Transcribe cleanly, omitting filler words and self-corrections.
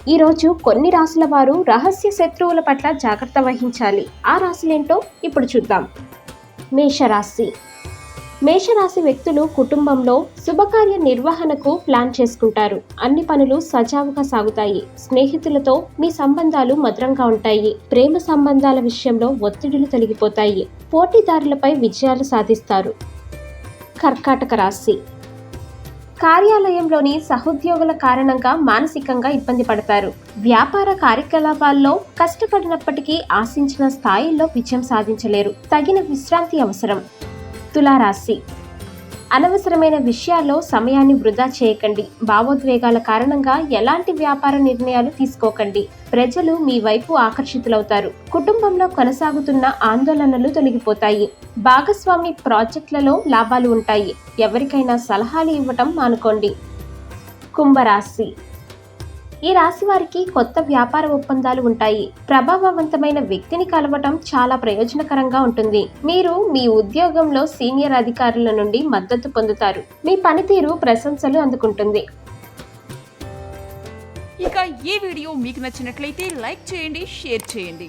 ఈరోజు కొన్ని రాశుల వారు రహస్య శత్రువుల పట్ల జాగ్రత్త వహించాలి. ఆ రాశులేంటో ఇప్పుడు చూద్దాం. మేషరాశి. మేషరాశి వ్యక్తులు కుటుంబంలో శుభకార్య నిర్వహణకు ప్లాన్ చేసుకుంటారు. అన్ని పనులు సజావుగా సాగుతాయి. స్నేహితులతో మీ సంబంధాలు మధురంగా ఉంటాయి. ప్రేమ సంబంధాల విషయంలో ఒత్తిడులు తొలగిపోతాయి. పోటీదారులపై విజయాలు సాధిస్తారు. కర్కాటక రాశి. కార్యాలయంలోని సహోద్యోగుల కారణంగా మానసికంగా ఇబ్బంది పడతారు. వ్యాపార కార్యకలాపాల్లో కష్టపడినప్పటికీ ఆశించిన స్థాయిలో విజయం సాధించలేరు. తగిన విశ్రాంతి అవసరం. తులారాశి. అనవసరమైన విషయాల్లో సమయాన్ని వృధా చేయకండి. భావోద్వేగాల కారణంగా ఎలాంటి వ్యాపార నిర్ణయాలు తీసుకోకండి. ప్రజలు మీ వైపు ఆకర్షితులవుతారు. కుటుంబంలో కొనసాగుతున్న ఆందోళనలు తొలగిపోతాయి. భాగస్వామి ప్రాజెక్టులలో లాభాలు ఉంటాయి. ఎవరికైనా సలహాలు ఇవ్వటం మానుకోండి. కుంభరాశి. ఈ రాశి వారికి కొత్త వ్యాపార ఒప్పందాలు ఉంటాయి. ప్రభావవంతమైన వ్యక్తిని కలవటం చాలా ప్రయోజనకరంగా ఉంటుంది. మీరు మీ ఉద్యోగంలో సీనియర్ అధికారుల నుండి మద్దతు పొందుతారు. మీ పనితీరు ప్రశంసలు అందుకుంటుంది. ఇక ఈ వీడియో మీకు నచ్చినట్లయితే లైక్ చేయండి, షేర్ చేయండి.